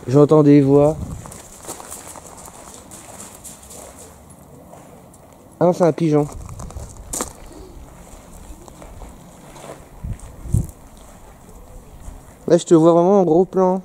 J'entends des voix. Ah non, c'est un pigeon. Là, je te vois vraiment en gros plan.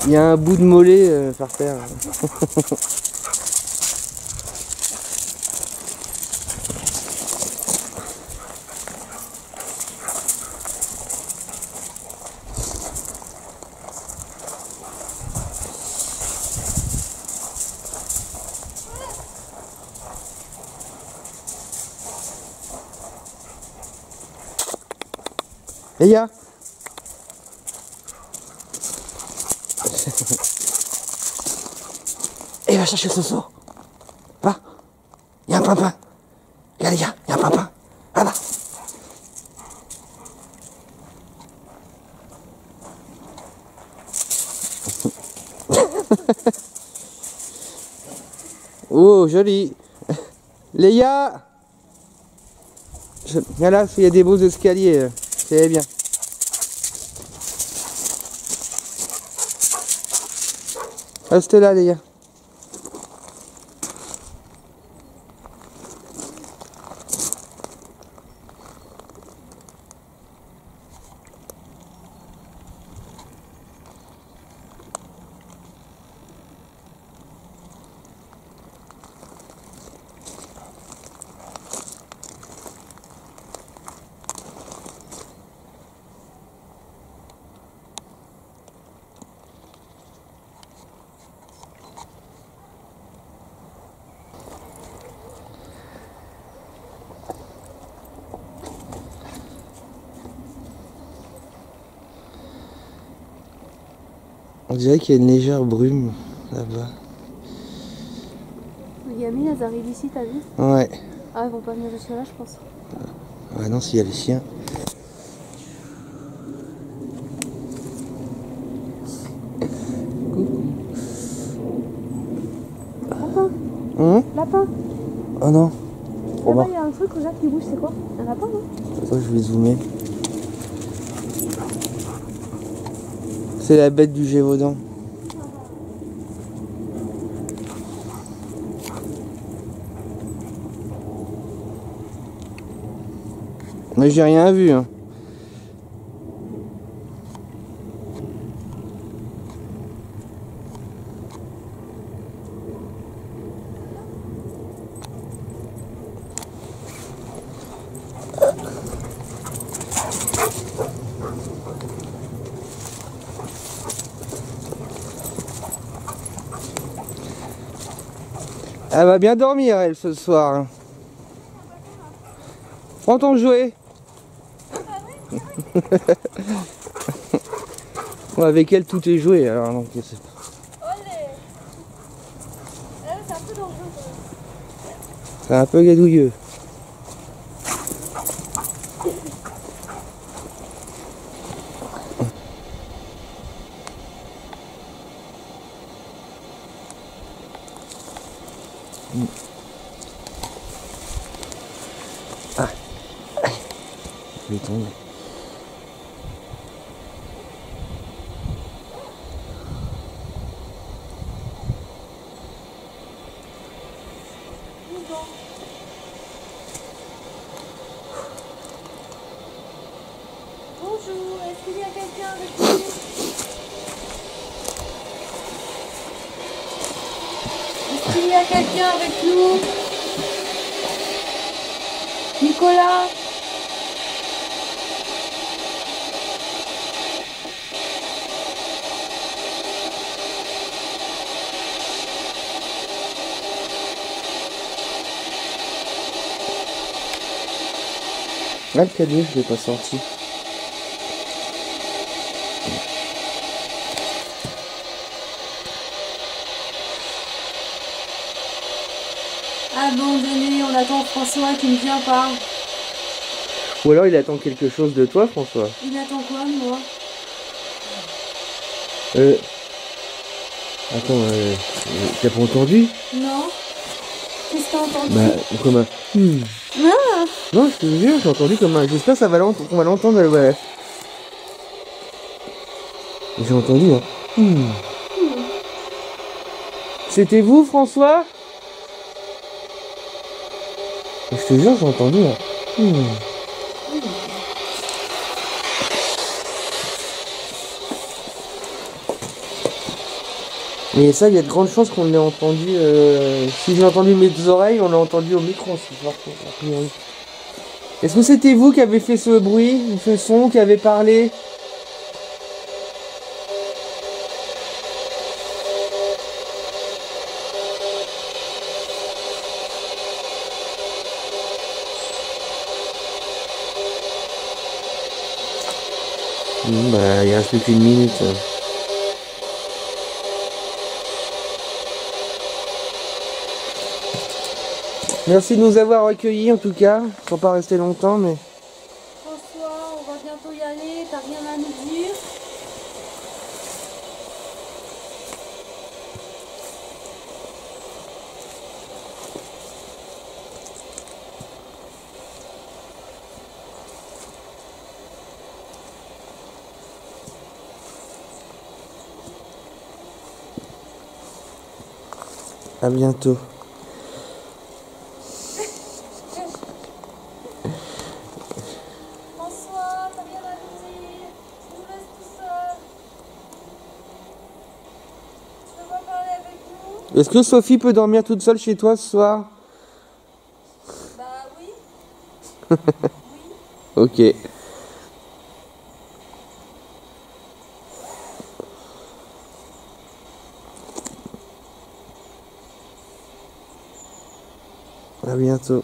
Il y a un bout de mollet par terre. Les gars. Et va chercher ce seau. Va. Il y a un pimpin. Regarde les gars, il y a un pimpin. Là-bas. Oh, joli. Les gars. Viens là, il y a des beaux escaliers. C'est bien. Reste là, les gars. On dirait qu'il y a une légère brume là-bas. Les gamines, elles arrivent ici, t'as vu? Ouais. Ah, elles vont pas venir jusque là, je pense. Ah non, s'il y a les chiens. Coucou. Lapin. Lapin. Oh non. Là-bas, il y a un truc, regarde, qui bouge, c'est quoi? Un lapin, non? Oh, je vais zoomer. C'est la bête du Gévaudan. Mais j'ai rien vu, hein. Elle va bien dormir, elle, ce soir. Prends ton jouet. Bon, avec elle, tout est joué, alors donc c'est... C'est un peu dangereux. C'est un peu gadouilleux. Ah, je vais tomber. temps. Bonjour, est-ce qu'il y a quelqu'un avec vous? Est-ce qu'il y a quelqu'un avec nous? Nicolas? Ah, le cadeau, je l'ai pas sorti. Abandonné, on attend François qui ne vient pas. Ou alors il attend quelque chose de toi, François. Il attend quoi de moi? Attends, t'as pas entendu? Non? Qu'est-ce que t'as entendu? Bah, comme un... Ah, Non, je te jure, j'ai entendu comme un... J'espère que ça va qu'on va l'entendre, ouais. J'ai entendu, hein. C'était vous, François? Je te jure, j'ai entendu, hein. Mais ça, il y a de grandes chances qu'on l'ait entendu. Si j'ai entendu mes oreilles, on l'a entendu au micro, c'est fort, a priori. Est-ce que c'était vous qui avez fait ce bruit, ce son, qui avez parlé? Bah, il reste plus qu'une minute. Merci de nous avoir accueillis en tout cas. Faut pas rester longtemps, mais. François, on va bientôt y aller, t'as rien à nous dire? À bientôt. François, t'as rien à nous dire? Tu nous laisses tout seul? Tu veux pas parler avec nous? Est-ce que Sophie peut dormir toute seule chez toi ce soir? Bah oui. Ok. À bientôt.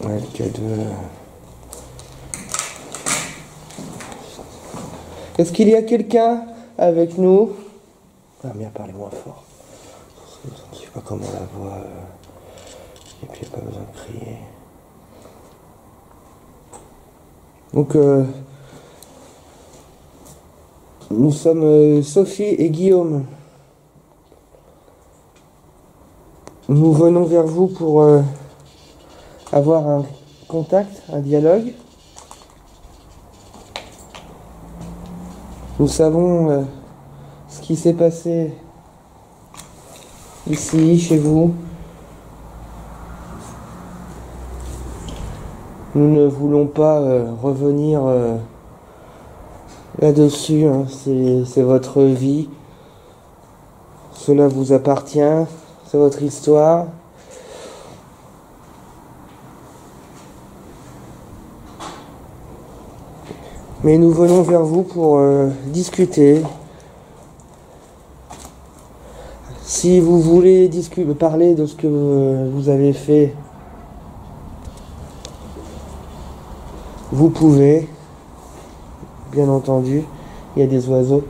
Ouais, le cadeau. Est-ce qu'il y a quelqu'un avec nous? Ah merde, parlez moins fort. Je ne sais pas comment la voix. Et puis il n'y a pas besoin de crier. Donc, nous sommes Sophie et Guillaume. Nous venons vers vous pour avoir un contact, un dialogue. Nous savons ce qui s'est passé ici, chez vous. Nous ne voulons pas revenir là-dessus, hein. C'est votre vie. Cela vous appartient. C'est votre histoire. Mais nous venons vers vous pour discuter. Si vous voulez parler de ce que vous avez fait, vous pouvez, bien entendu. Il y a des oiseaux.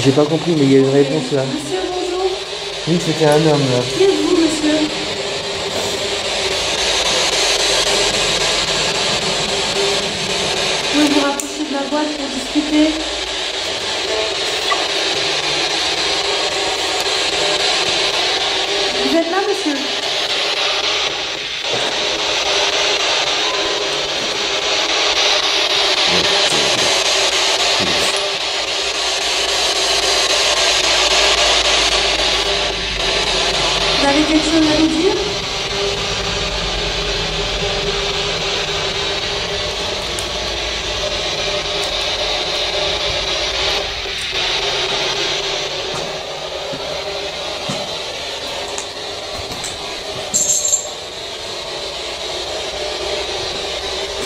J'ai pas compris, mais il y a une réponse là. Monsieur, bonjour. Oui, c'était un homme là. Qui êtes-vous, monsieur? Vous pouvez vous rapprocher de la boîte pour discuter? Vous êtes là, monsieur? Vous avez quelque chose à nous dire?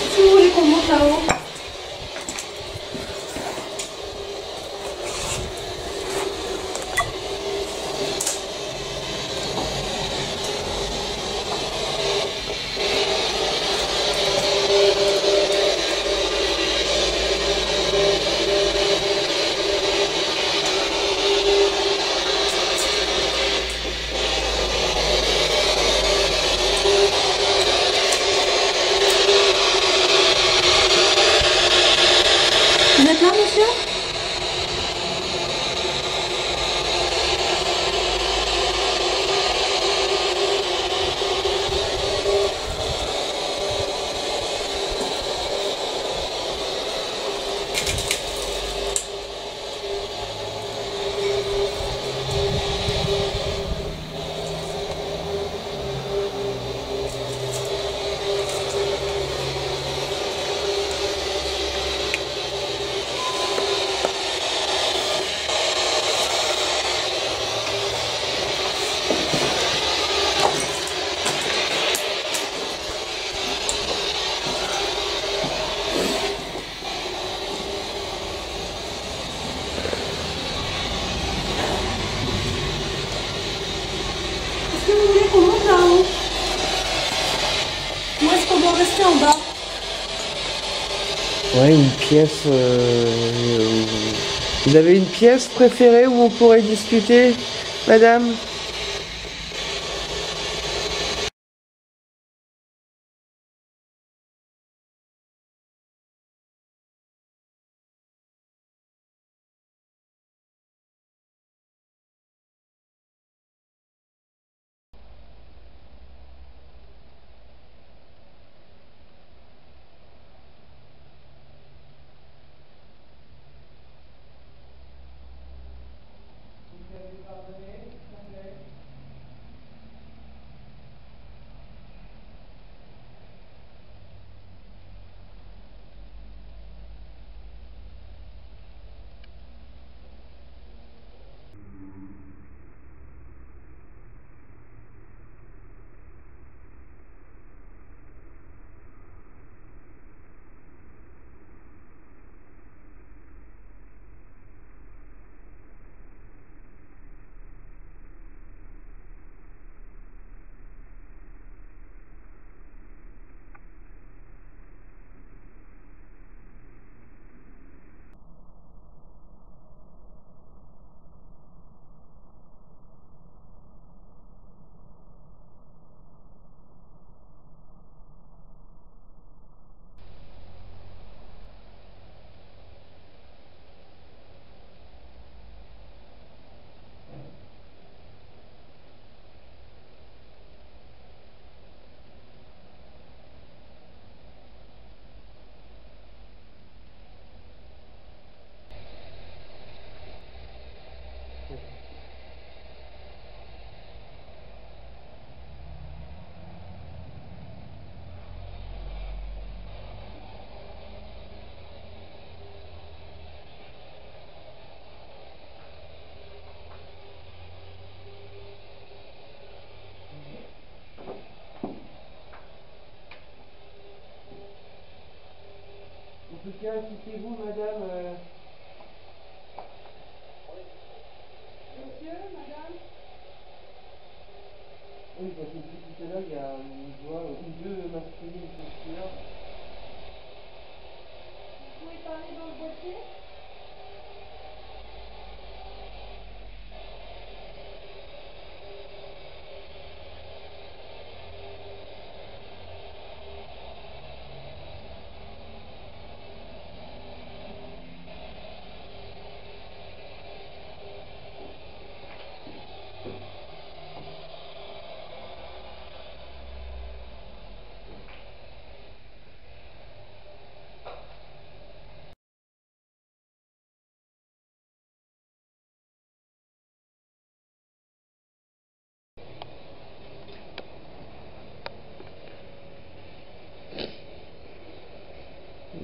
Si vous voulez qu'on monte là-haut. Vous êtes là, monsieur? Est-ce que vous voulez qu'on monte là-haut? Ou est-ce qu'on doit rester en bas? Ouais, une pièce. Vous avez une pièce préférée où on pourrait discuter, madame? En tout cas, si vous, madame. Monsieur, madame? Oui, parce que tout à l'heure, il y a une voix ou deux masculines qui sont là. Vous pouvez parler dans le boîtier?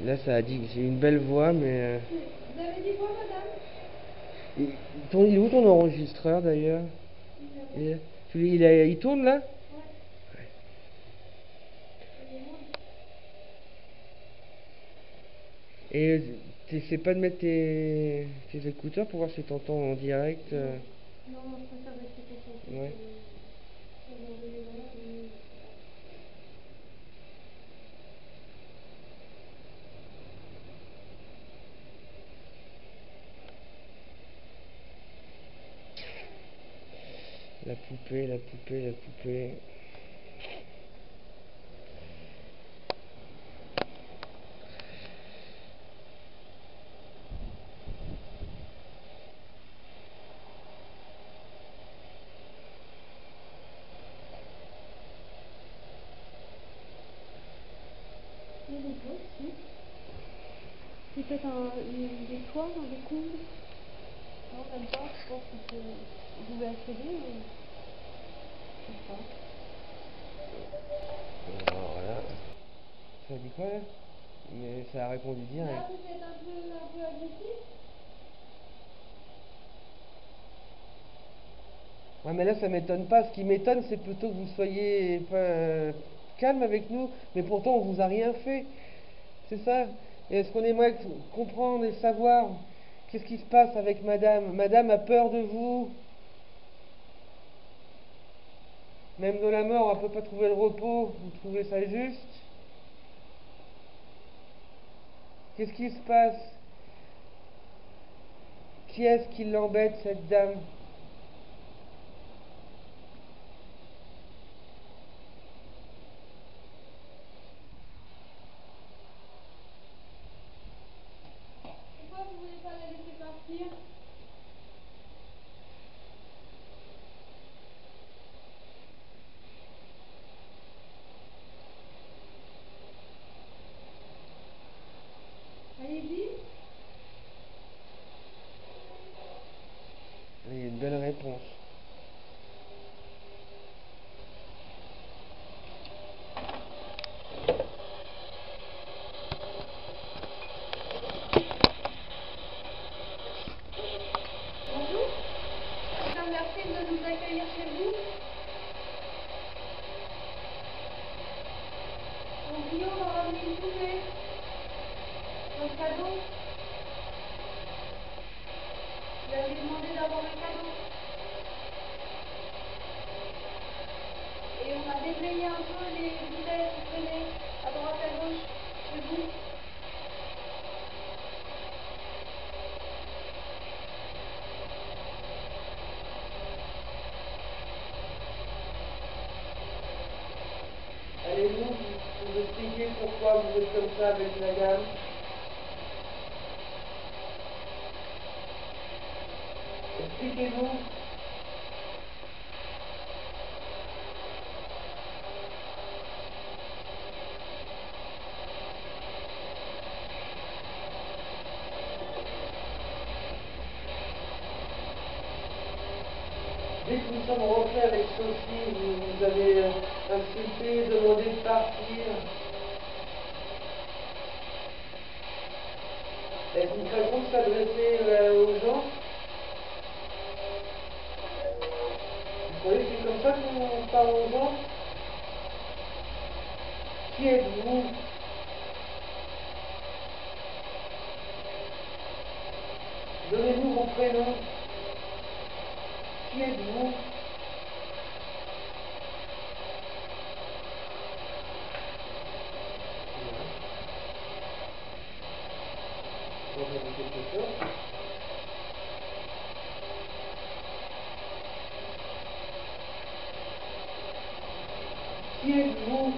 Là, ça a dit que j'ai une belle voix, mais... Vous avez dit quoi, madame? Il est où ton enregistreur, d'ailleurs? Il tourne, là? Ouais. Et t'essaies pas de mettre tes écouteurs pour voir si t'entends en direct? Non, je préfère rester concentrée. Ouais. La poupée, la poupée, la poupée. Il y a des toits ici. C'est peut-être des toits, des combles. Non, même pas. Je pense que vous pouvez accéder. Je sais pas. Voilà. Ça dit quoi, là? Mais ça a répondu direct. Là, vous êtes un peu agressif. Ouais, mais là, ça m'étonne pas. Ce qui m'étonne, c'est plutôt que vous soyez calme avec nous, mais pourtant, on vous a rien fait. C'est ça. Et est-ce qu'on aimerait comprendre et savoir qu'est-ce qui se passe avec madame? Madame a peur de vous. Même de la mort, on ne peut pas trouver le repos. Vous trouvez ça juste? Qu'est-ce qui se passe? Qui est-ce qui l'embête, cette dame? Pourquoi vous voulez pas la laisser partir? Allez-y. Il y a une belle réponse. Bonjour. Madame, merci de nous accueillir chez vous. Donc, Guillaume a ramené une poupée. Un cadeau. Vous avez demandé d'avoir un cadeau. Et on a déblayé un peu les bouteilles qui traînaient à droite à gauche chez vous. Allez-vous vous expliquer pourquoi vous êtes comme ça avec madame? Expliquez-vous. Dès que nous sommes rentrés avec Sophie, vous avez insulté, demandé de partir. Est-ce une façon de s'adresser aux gens? Vous croyez que c'est comme ça qu'on parle aux gens? Qui êtes-vous? Donnez-nous vos prénoms. Qui êtes-vous? Vous entendez quelque chose? Qui êtes-vous?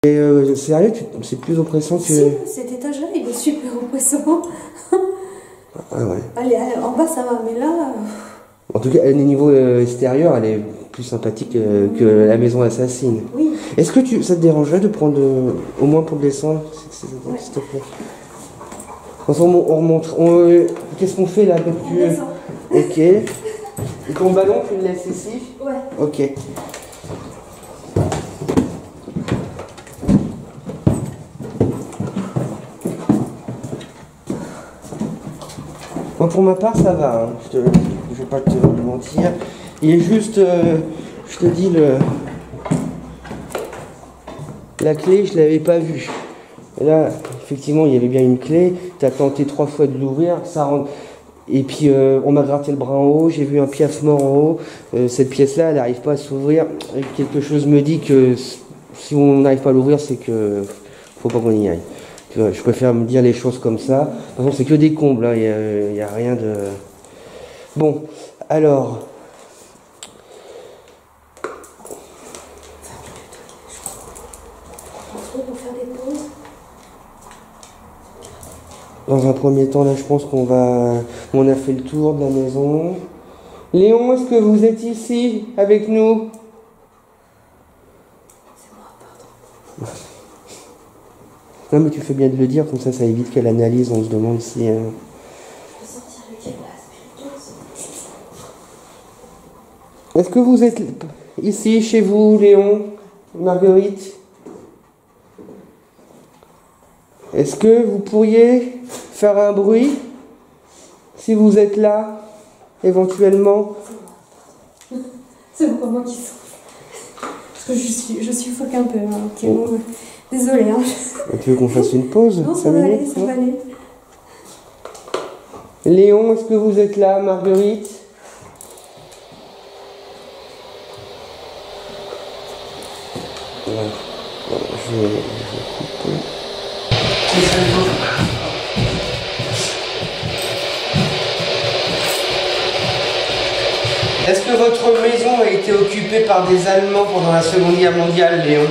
Et sérieux, c'est plus oppressant que... Si, cet étage-là, il est super oppressant. Ah ouais. Allez, en bas, ça va, mais là... En tout cas, au niveau extérieur, elle est plus sympathique que la maison assassine. Oui. Est-ce que ça te dérangerait de prendre, au moins pour descendre, s'il te plaît? On remonte. Qu'est-ce qu'on fait là? Ok. Et ton ballon, tu le laisses ici? Ouais. Ok. Moi, pour ma part, ça va. Hein. Je vais pas te mentir. Il est juste, je te dis, la clé, je l'avais pas vue. Et là, effectivement, il y avait bien une clé. Tu as tenté 3 fois de l'ouvrir, ça rentre. Et puis, on m'a gratté le bras en haut. J'ai vu un piaffement en haut. Cette pièce-là, elle n'arrive pas à s'ouvrir. Quelque chose me dit que si on n'arrive pas à l'ouvrir, c'est que faut pas qu'on y aille. Je préfère me dire les choses comme ça. De toute façon, c'est que des combles, hein. Il n'y a rien de... Bon, alors... Dans un premier temps, là, je pense qu'on va... On a fait le tour de la maison. Léon, est-ce que vous êtes ici avec nous? C'est moi, pardon. Non, mais tu fais bien de le dire, comme ça évite qu'elle analyse, on se demande si... Je vais sortir le câble spiritueuse. Est-ce que vous êtes ici, chez vous, Léon, Marguerite? Est-ce que vous pourriez faire un bruit, si vous êtes là, éventuellement? C'est moi qui souffle. Parce que je suffoque un peu. Hein. Okay, bon, désolée. Hein. Tu veux qu'on fasse une pause? Non, ça va aller, ça va aller. Léon, est-ce que vous êtes là, Marguerite? Voilà. Bon, je vais couper. Est-ce que votre maison a été occupée par des Allemands pendant la Seconde Guerre mondiale, Léon?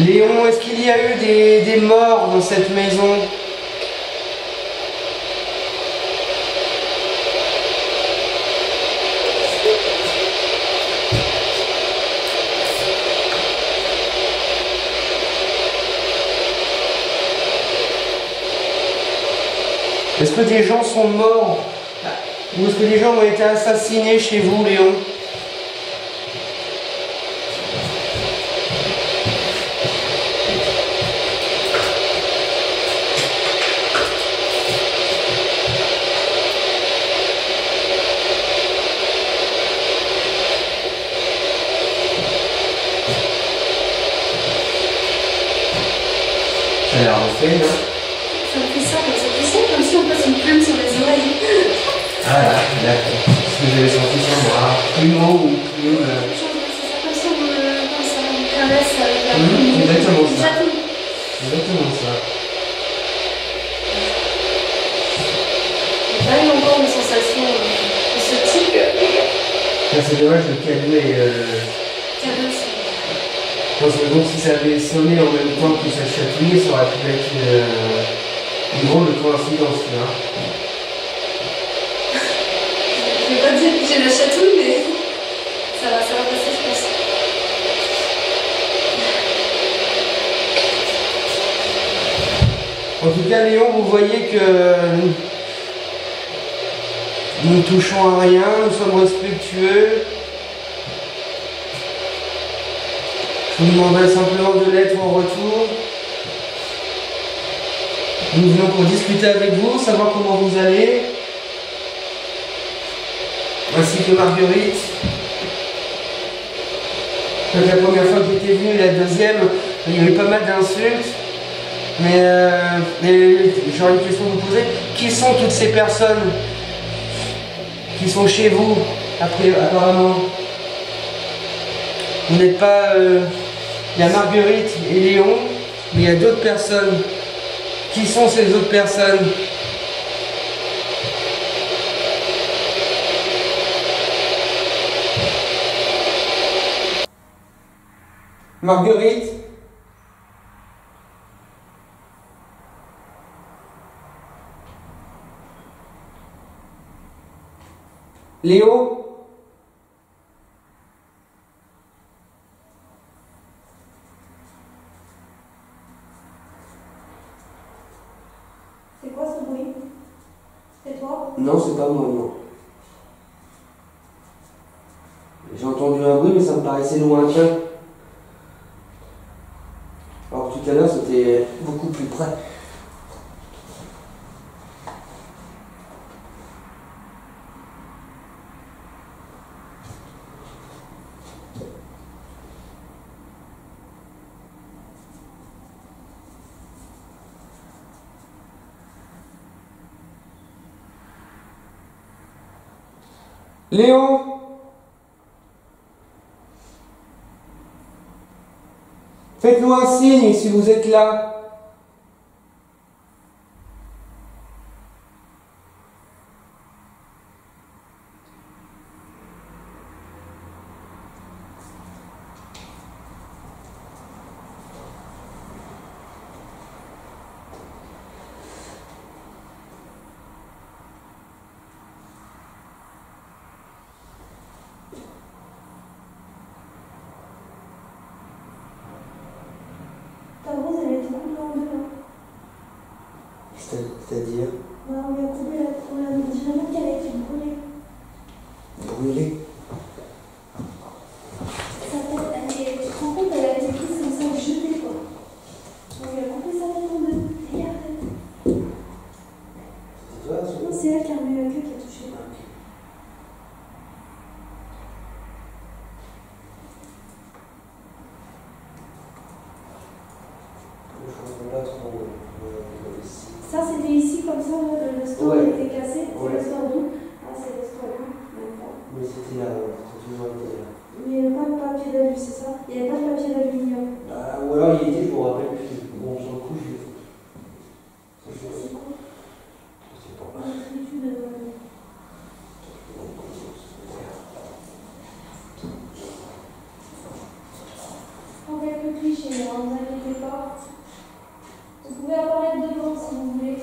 Léon, est-ce qu'il y a eu des morts dans cette maison? Est-ce que des gens sont morts? Ou est-ce que des gens ont été assassinés chez vous, Léon? Ça a l'air refait, non? Ça me fait ça, comme si on passe une plume sur les oreilles. Ah là, d'accord. Ce que j'avais senti sur moi. Plumeau ou plume. C'est ça, comme si on caresse avec la plume. Exactement ça. Chatouille. Exactement ça. J'ai pas eu encore une sensation de ce type. C'est dommage de calmer. Caresse. Parce que donc si ça avait sonné en même temps que ça chatouillait, ça aurait pu être une drôle de coïncidence, tu vois. Je vais pas dire que j'ai la chatouille, mais ça va passer, je pense. En tout cas, Léon, vous voyez que nous ne touchons à rien, nous sommes respectueux. Je vous demanderai simplement de l'être en retour. Nous venons pour discuter avec vous, savoir comment vous allez. Ainsi que Marguerite. Donc la première fois que j'étais venu, la deuxième, il y a eu pas mal d'insultes. Mais j'aurais une question à vous poser. Qui sont toutes ces personnes qui sont chez vous, apparemment? Vous n'êtes pas... il y a Marguerite et Léon, mais il y a d'autres personnes. Qui sont ces autres personnes? Marguerite? Léo? C'est quoi ce bruit? C'est toi? Non, c'est pas moi, non. J'ai entendu un bruit, mais ça me paraissait lointain. Alors tout à l'heure, c'était beaucoup plus près. Léon? Faites-nous un signe si vous êtes là. Ta rose, elle a été coupée en deux, là. C'est-à-dire Bah, on lui a coupé la... On dirait même qu'elle a été brûlée. brûlée. Sa tête, tu te rends compte, elle a été prise comme ça, jetée, quoi. On lui a coupé sa tête en deux. Regarde. C'est toi, ça? Non, c'est elle qui a remis la queue qui a touché. Ça, c'était ici, comme ça, le store Ouais. était cassé. C'est Ouais. le store d'où? Ah, c'est le store d'où? Même pas. Mais c'était là, c'était toujours été là. Mais il n'y avait pas de papier d'alu, c'est ça? Il n'y avait pas de papier d'aluminium. Bah, ou alors il était, je me rappelle plus. Bon, sur le coup, je C'est quoi? sais pas. Une étude de... En quelques clichés, hein, ne vous inquiétez pas. Vous pouvez apparaître devant si vous voulez.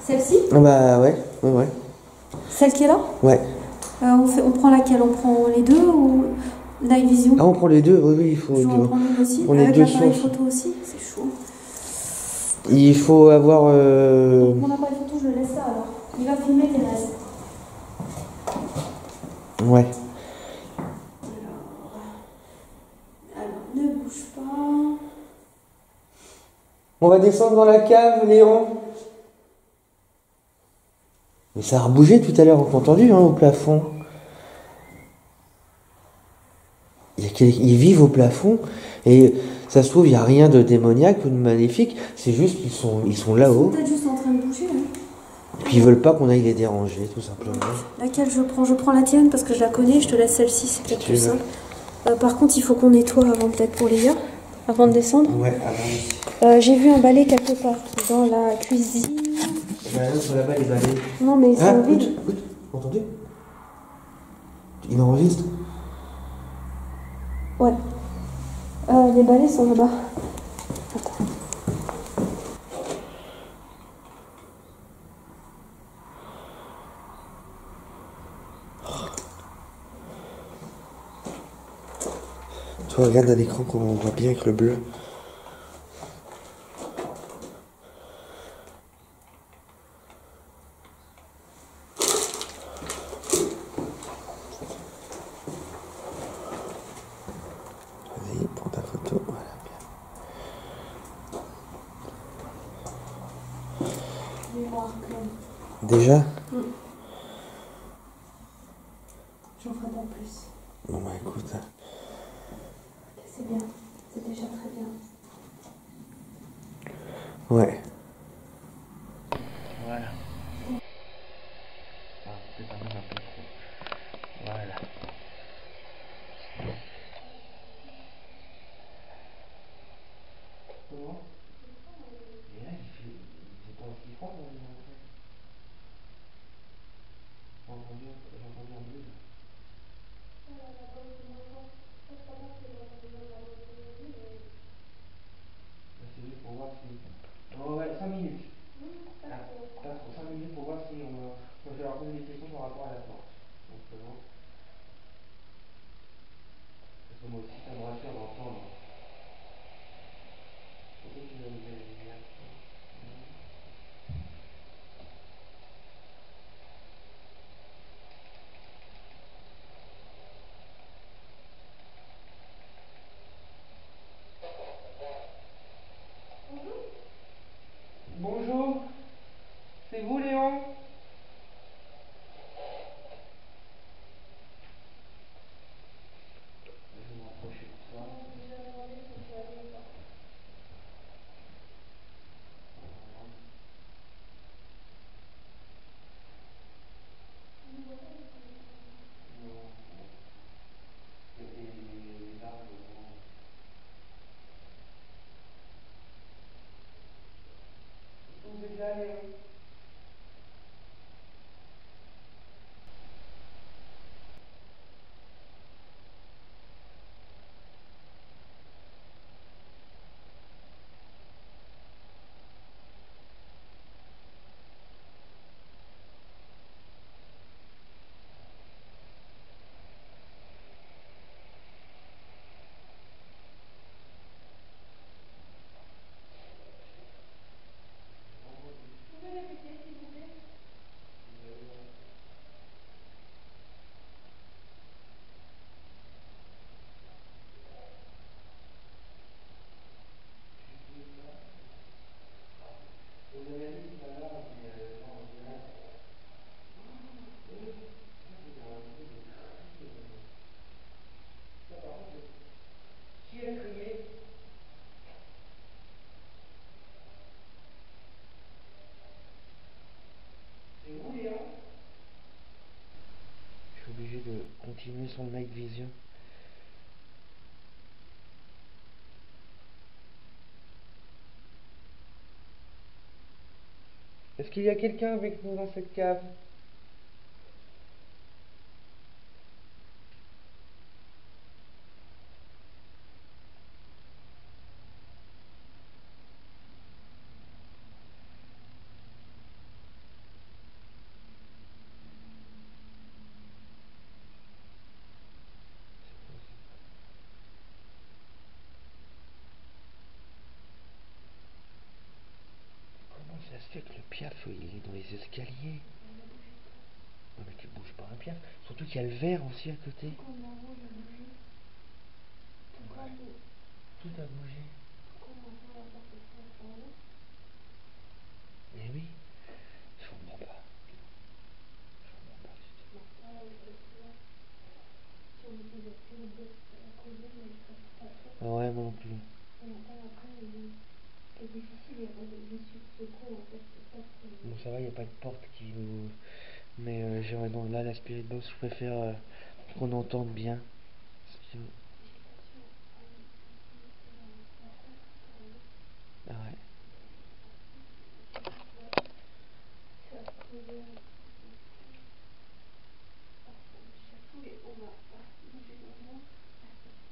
Celle-ci? Ah bah ouais, ouais. Celle qui est là? Ouais. On prend laquelle? On prend les deux ou Night Vision? Ah, on prend les deux, oui, il faut. Je vais en prendre une aussi. On est Avec deux l'appareil sources. photo aussi, c'est chaud. Il faut avoir. Mon appareil photo, je le laisse là alors. Il va filmer tes restes. Ouais. Alors, ne bouge pas. On va descendre dans la cave, Léon. Mais ça a rebougé tout à l'heure, on a entendu, hein, au plafond. Ils vivent au plafond, et ça se trouve, il n'y a rien de démoniaque ou de maléfique, c'est juste qu'ils sont là-haut. Ils sont peut-être juste en train de bouger. Hein. Et puis ils veulent pas qu'on aille les déranger, tout simplement. Laquelle je prends? Je prends la tienne parce que je la connais, je te laisse celle-ci, c'est peut-être Si plus tu veux. simple. Par contre, il faut qu'on nettoie avant peut-être pour les gars, avant de descendre. Ouais, avant. J'ai vu un balai quelque part dans la cuisine. Là, sur là-bas, les balais. Non, mais ils Ah, sont écoute, vides. écoute, entendu? Il enregistre. Ouais. Les balais sont là-bas. Attends. Toi, regarde à l'écran qu'on voit bien avec le bleu. Déjà? J'en ferai pas plus. Bon bah écoute. C'est bien, c'est déjà très bien. Ouais. Voilà. Ah, peut-être même un peu trop. Voilà. Comment? Et là, il fait pas aussi froid quand il est rentré. J'ai entendu un bruit là. Là, c'est juste pour voir si. Oh ouais, 5 minutes. Ah, pas trop, 5 minutes pour voir si on va. Moi, je vais leur poser des questions par rapport à la porte. Donc, vraiment. Parce que moi aussi, ça me rassure d'entendre. Pourquoi tu veux allumer la lumière? Bonjour, c'est vous Léon? Je vais m'approcher de toi. Non, il y a des arbres devant. Vous êtes là Léon? Vous avez dit tout à l'heure, mais pas en direct. Ça, par contre, qui a crié? C'est vous Léon? Je suis obligé de continuer son night vision. Est-ce qu'il y a quelqu'un avec nous dans cette cave? Comment ça se fait que le piaf, il est dans les escaliers? Non mais tu bouges pas un piaf. Surtout qu'il y a le verre aussi à côté. Pourquoi ma rouge a bougé? Pourquoi Tout a bougé. maintenant la porte est en haut? Mais oui, je comprends pas. Je comprends pas du tout. Là où je le vois, si on était de plus à causer, mais je serais pas trop. Ah ouais, moi non plus. Et après, ce qui est difficile est relever sur ce coup, en fait, c'est ça que... Bon, ça va, il n'y a pas de porte qui nous. Mais j'aimerais donc là, la Spirit Box, je préfère qu'on entende bien. Parce que- Ah ouais.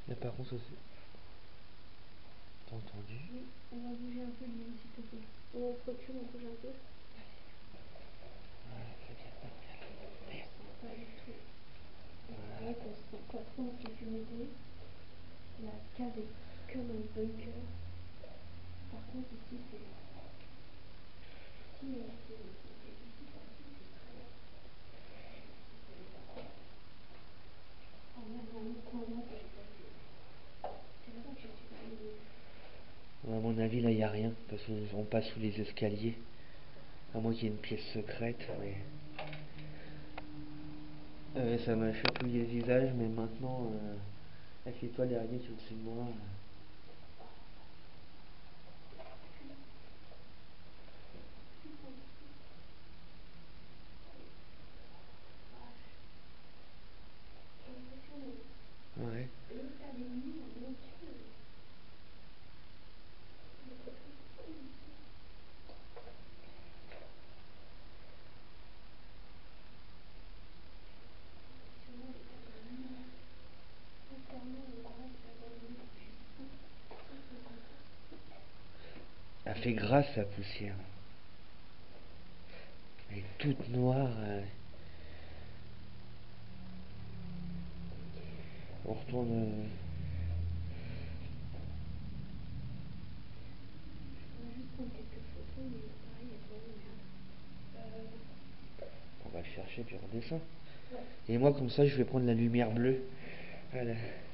Mais par contre, aussi. T'as entendu? Oui, on va bouger un peu, Lily, s'il te plaît. On se recule, on bouge un peu. Ouais, c'est bien. Merde. Pas du tout. C'est vrai qu'on se sent pas trop en sécurité. La cave est comme un bunker. Par contre, ici, c'est... Ici, ici, par ici, c'est très... Ah merde, dans mon coin là, j'ai pas vu. C'est là-bas que je suis allée. À mon avis, là, il n'y a rien. Parce qu'on passe sous les escaliers. À moins qu'il y ait une pièce secrète, mais... ça m'a chatouillé le visage, mais maintenant, avec les toiles d'araignée qui sont au-dessus de moi... Ouais. Elle fait grasse la poussière. Elle est toute noire. On retourne. On va le chercher puis on redescend. Et moi comme ça je vais prendre la lumière bleue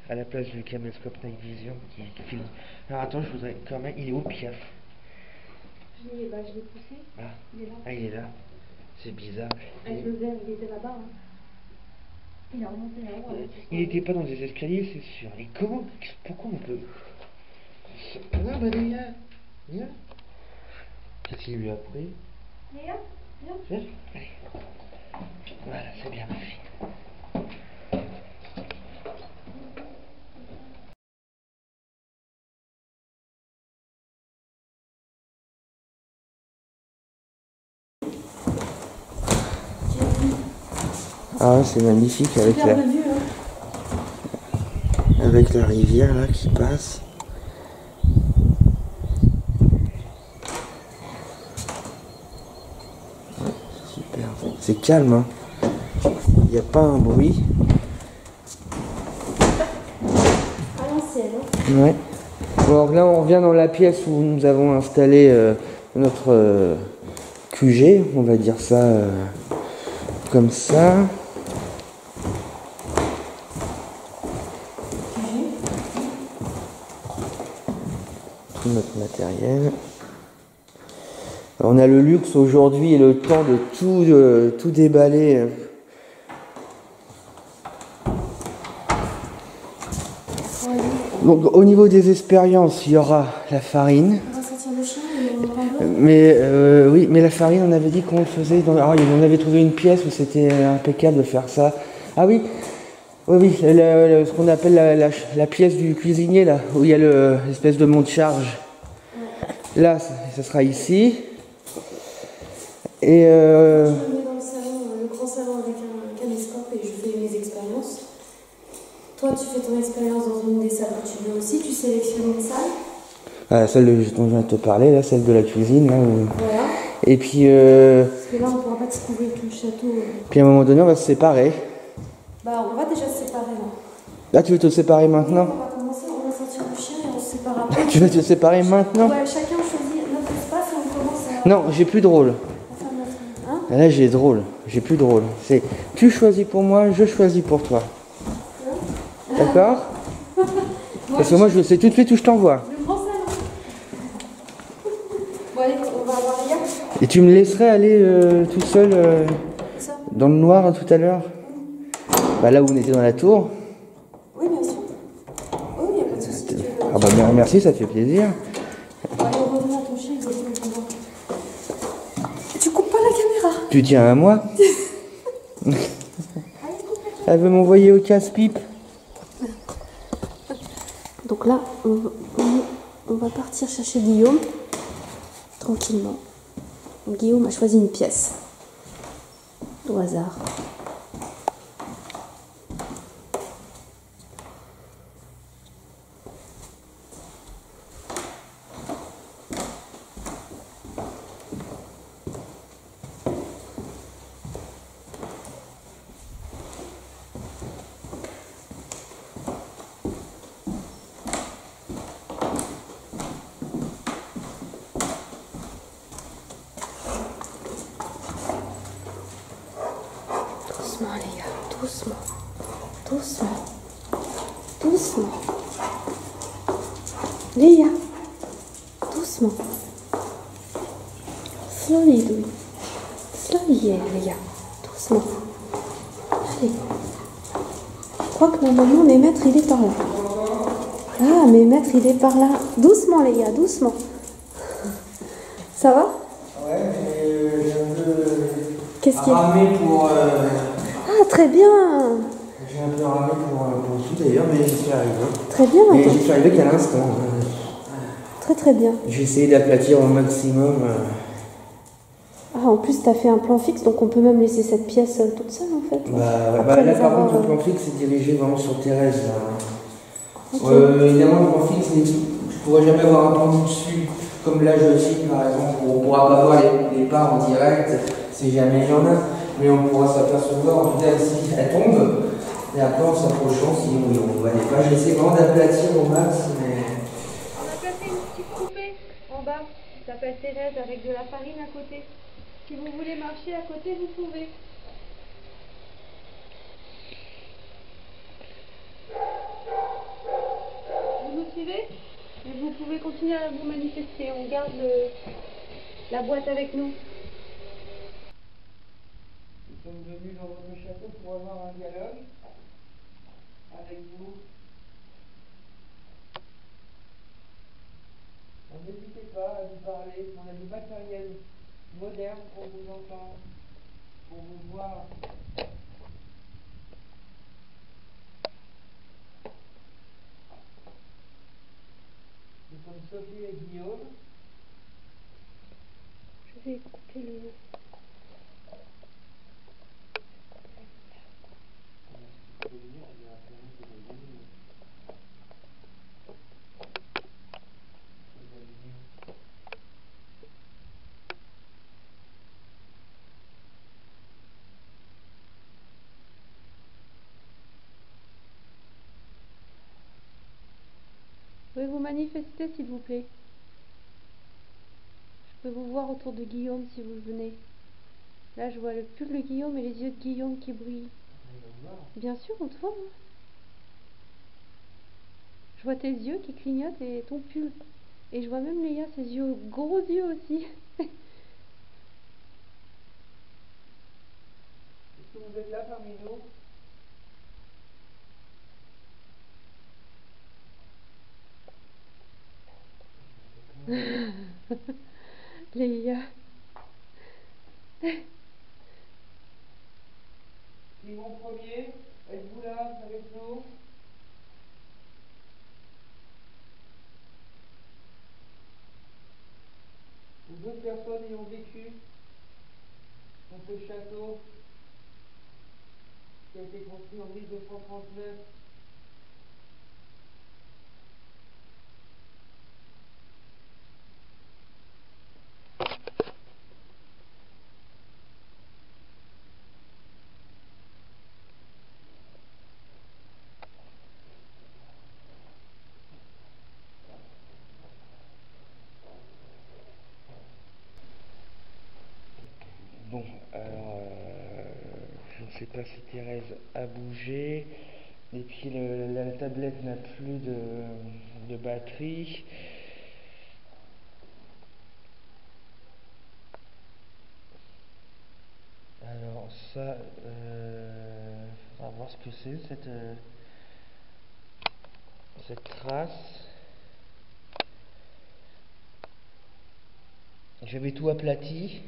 à la place du caméscope Night Vision qui filme. Alors attends, je voudrais quand même. Il est où Piaf? Je l'ai poussé. Ah. Il est là. Ah, il est là. C'est bizarre. Avec le verre, il était là-bas. Hein. Il est remonté là-haut. Il était pas dans les escaliers, c'est sûr. Et comment? Pourquoi on peut... Non, bah Léa, viens. Qu'est-ce qu'il lui a pris? Léa, viens. Viens, allez. Voilà, c'est bien ma fille. Ah, c'est magnifique avec avec la rivière là qui passe. Ouais, super. C'est calme, hein. Il n'y a pas un bruit. À l'ancienne. Ouais. Bon, alors là, on revient dans la pièce où nous avons installé notre QG, on va dire ça comme ça. Tout notre matériel. On a le luxe aujourd'hui et le temps de tout déballer. Donc au niveau des expériences, il y aura la farine. On va sortir le chien et on va Mais oui, mais la farine, on avait dit qu'on le faisait dans... Ah, on avait trouvé une pièce où c'était impeccable de faire ça. Ah oui, oui, ce qu'on appelle la pièce du cuisinier, là, où il y a l'espèce de monte-charge. Là, ça sera ici. Et Je me mets dans le salon, le grand salon avec un caméscope et je fais mes expériences. Toi, tu fais ton expérience dans une des salles que tu veux aussi, tu sélectionnes une salle. celle dont je viens de te parler, là, celle de la cuisine. Là, où... Voilà. Et puis... Parce que là, on ne pourra pas découvrir tout le château. Puis à un moment donné, on va se séparer. Bah, on va déjà se séparer là. Là, tu veux te séparer maintenant? Oui, on va commencer, on va sortir le chien et on se sépare après. Tu veux te séparer maintenant? Ouais, chacun choisit notre espace et on commence à... Non, j'ai plus de rôle. à faire notre... Hein? Là, j'ai de rôle. J'ai plus de rôle. C'est tu choisis pour moi, je choisis pour toi. D'accord? Parce que moi, je sais tout de suite où je t'envoie. Le grand salon. Bon, allez, on va avoir les gars. Et tu me laisserais aller tout seul Ça? dans le noir hein, tout à l'heure? Bah là où on était dans la tour. Oui, bien sûr. Oui, il n'y a pas de souci. Tu veux... Ah bah merci, ça te fait plaisir. Bon, allez, on revient à ton chien, il va le pouvoir. Tu coupes pas la caméra. Tu tiens à moi? Elle veut m'envoyer au casse-pipe. Donc là, on va partir chercher Guillaume, tranquillement. Donc, Guillaume a choisi une pièce, au hasard. Doucement les gars, doucement, doucement, doucement. Léa, doucement. Slowly do it. Ça y est, les gars. Doucement. Allez. Je crois que normalement, mes maîtres, il est par là. Ah, mes maîtres, il est par là. Doucement, les gars, doucement. Ça va? Ouais, j'ai un peu Qu'est-ce qu'il y a? ramé pour... Ah, très bien. J'ai un peu ramé pour tout d'ailleurs, mais j'y suis arrivé. Très bien, Mais Antoine. j'y suis arrivé qu'à l'instant. Très, très bien. J'ai essayé d'aplatir au maximum. Ah, en plus, tu as fait un plan fixe, donc on peut même laisser cette pièce toute seule, en fait. Après Là, les par avoir, contre, le plan fixe est dirigé vraiment sur Thérèse. Là. Ok. Évidemment, le plan fixe, je ne pourrais jamais avoir un plan dessus, comme là je suis, par exemple. On ne pourra pas voir les parts en direct, si jamais il y en a, mais on pourra s'apercevoir, en tout cas, si elle tombe. Et après, en s'approchant, si on voit les pages, j'essaie vraiment d'aplatir au max, mais... On a placé une petite poupée en bas qui s'appelle Thérèse avec de la farine à côté. Si vous voulez marcher à côté, vous pouvez. Vous nous suivez? Et vous pouvez continuer à vous manifester. On garde la boîte avec nous. Nous sommes venus dans votre château pour avoir un dialogue avec vous. Alors, n'hésitez pas à nous parler. On a du matériel moderne pour vous entendre, pour vous voir. Nous sommes Sophie et Guillaume. Je vais couper le... Vous pouvez vous manifester, s'il vous plaît. Je peux vous voir autour de Guillaume si vous venez. Là, je vois le pull de Guillaume et les yeux de Guillaume qui brillent. Bien sûr, on te voit. Hein. Je vois tes yeux qui clignotent et ton pull. Et je vois même Léa, ses yeux, gros yeux aussi. Est-ce que vous êtes là parmi nous? Léa. Simon Premier, êtes-vous là avec nous? D'autres personnes y ont vécu dans ce château qui a été construit en 1239. Bon, alors, je ne sais pas si Thérèse a bougé, et puis la tablette n'a plus de batterie. Alors ça, faudra voir ce que c'est cette trace. J'avais tout aplati.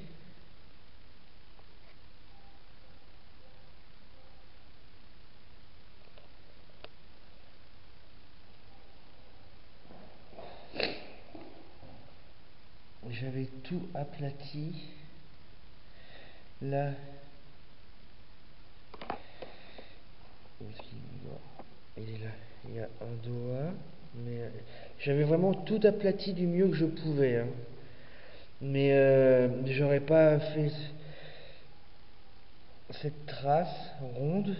J'avais tout aplati. Là, où est-ce qu'il est, mon doigt? Il est là. Il y a un doigt, mais j'avais vraiment tout aplati du mieux que je pouvais. Hein. Mais j'aurais pas fait cette trace ronde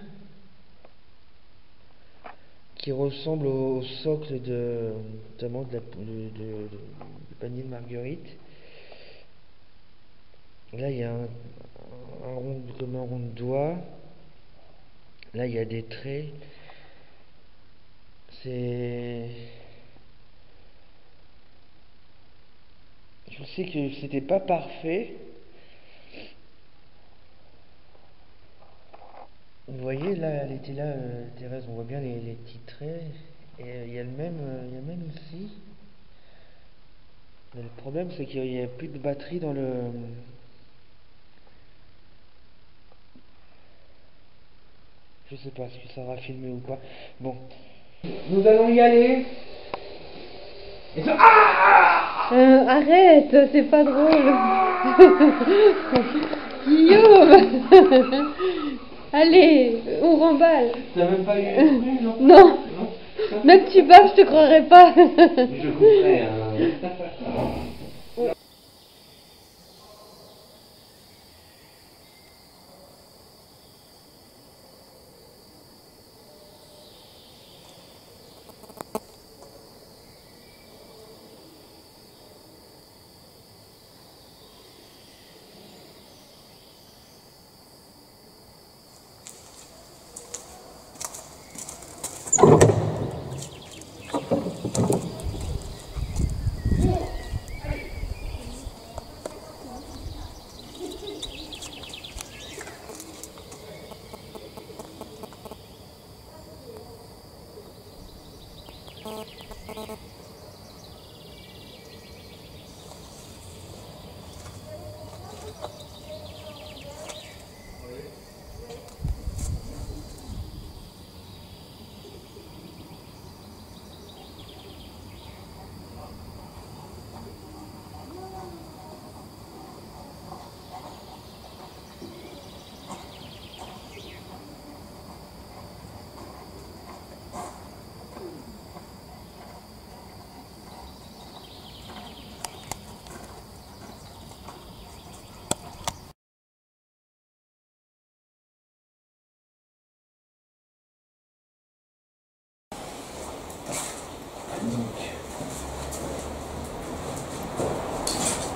qui ressemble au socle notamment du panier de marguerite. Là, il y a un rond, comme un rond de doigt. Là, il y a des traits. Je sais que c'était pas parfait, Vous voyez, là, elle était là, Thérèse, on voit bien les petits traits. Et il y a le même, il y a le même ici. Mais le problème, c'est qu'il n'y a plus de batterie dans le... Je sais pas si ça va filmer ou pas. Bon. Nous allons y aller. Et ça... Arrête, c'est pas drôle. Guillaume. Allez, on remballe. T'as même pas eu le truc, non? Non. Même tu baves, je te croirais pas. Je couperai, hein.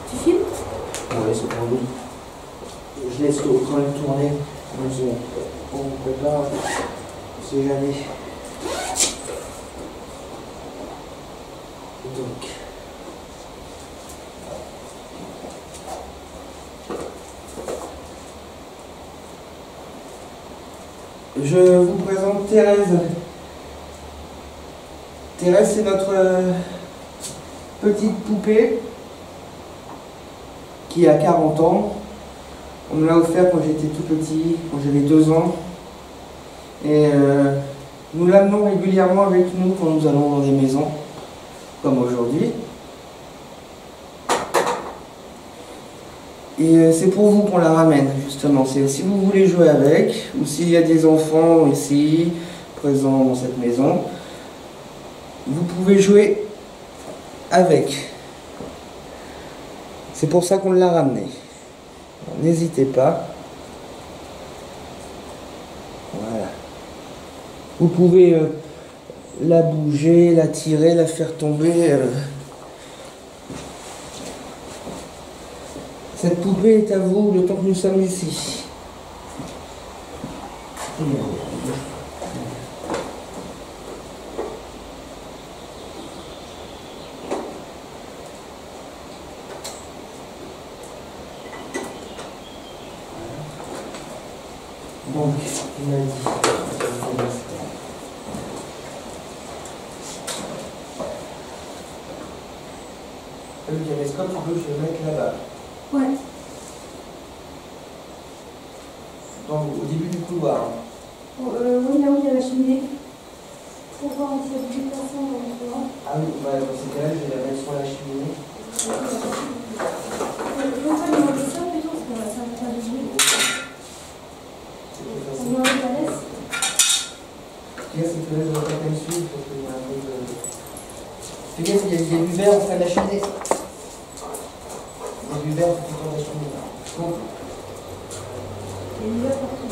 Tu filmes? Ouais, c'est pour nous. Je laisse quand même tourner. On prépare. On sait jamais. Donc. Je vous présente Thérèse. Thérèse, c'est notre petite poupée qui a 40 ans. On me l'a offert quand j'étais tout petit, quand j'avais 2 ans. Et nous l'amenons régulièrement avec nous quand nous allons dans des maisons, comme aujourd'hui. Et c'est pour vous qu'on la ramène, justement. C'est si vous voulez jouer avec, ou s'il y a des enfants ici, présents dans cette maison, vous pouvez jouer avec. C'est pour ça qu'on l'a ramenée. N'hésitez pas. Voilà. Vous pouvez la bouger, la tirer, la faire tomber. Cette poupée est à vous le temps que nous sommes ici. Donc, il m'a dit. Le caméscope, tu veux que je le mette là-bas. Ouais. Donc, au début du couloir. Oui, là où il y a la cheminée. Pour voir s'il y a plus de personnes dans le couloir. Ah oui, bah, dans ces cas-là, je vais la mettre sur la cheminée. Je ne veux pas demander ça plutôt, parce que ça va pas de bruit. On va la laisse. Fais gaffe, c'est que là, je vais pas me suivre parce qu'il y a un peu de... Fais gaffe, il y a du verre en train de la cheminée. Il y a du verre tout autour de la cheminée. Bon. Il y a une lueur partout.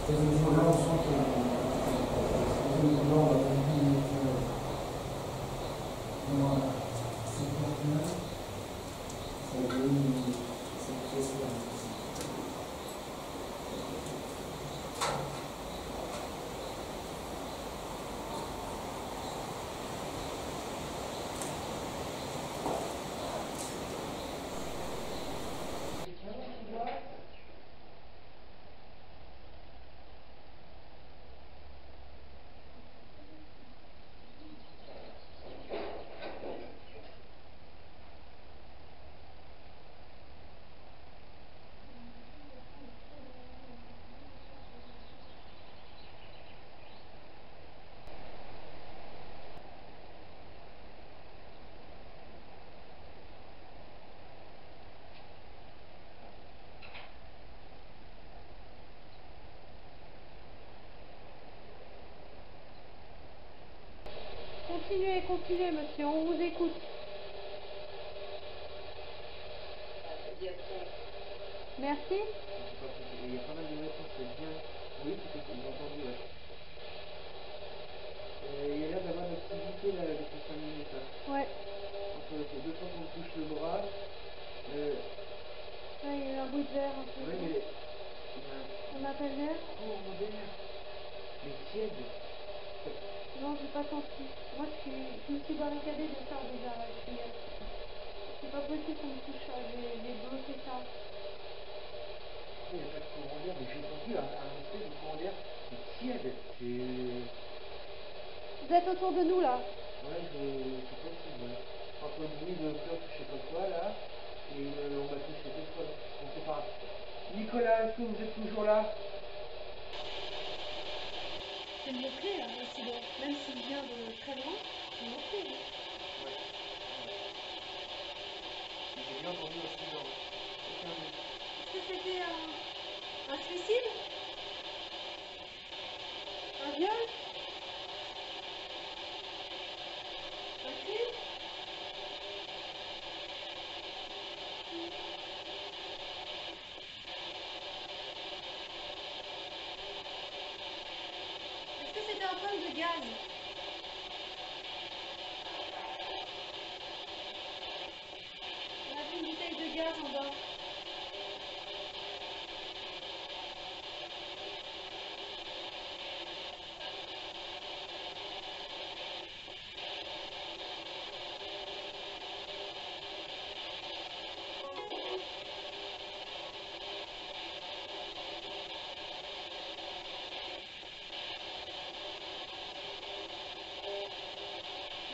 Là, on sent qu'il y a... Voilà. C'est pour là. Ça donne cette pièce-là. Continuez, continuez, monsieur, on vous écoute. Merci. Il y a pas mal de réponses, c'est bien. Oui, c'est entendu, ouais. Il y a l'air d'avoir une activité là depuis 5 minutes. Hein. Ouais. Entre ces deux fois qu'on me touche le bras. Ouais, il y a eu un bruit de verre un peu. Ouais, mais. On m'appelle l'air. Oh, mon verre. Mais tiède. Non, j'ai pas senti. Moi, je me suis barricadée de ça déjà. Là, c'est pas possible qu'on me touche ça. J'ai bloqué ça. Il n'y a pas de courant d'air, mais j'ai senti un espèce de courant d'air tiède. Vous êtes autour de nous là. Ouais, c'est possible. Ouais. Entre le bruit de cloche, je sais pas quoi là, et on m'a touché 2 fois. On sait pas. Nicolas, est-ce que vous êtes toujours là? C'est le mot-clé là, aussi, même s'il vient de très loin, c'est le mot-clé. Ouais. J'ai bien entendu aussi dans aucun bruit. Est-ce que c'était un suicide? Un viol? Un crime? Est-ce que c'était un pomme de gaz? On a vu une bouteille de gaz en bas.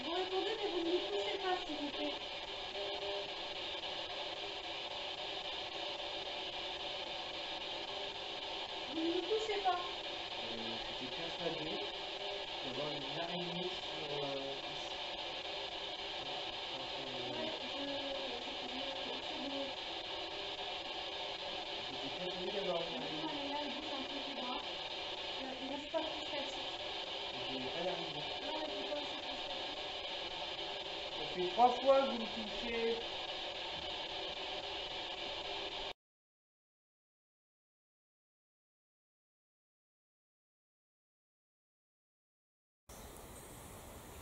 Vous répondez, mais vous ne nous touchez pas, s'il vous plaît. Vous ne nous touchez pas. J'étais persuadé d'avoir une araignée sur Ouais, j'étais persuadé d'avoir une araignée. là, il bouge un peu ses bras. Il reste pas plus statique. J'ai pas d'araignée. Non, il est pas aussi statique. Ça fait 3 fois que vous me touchez.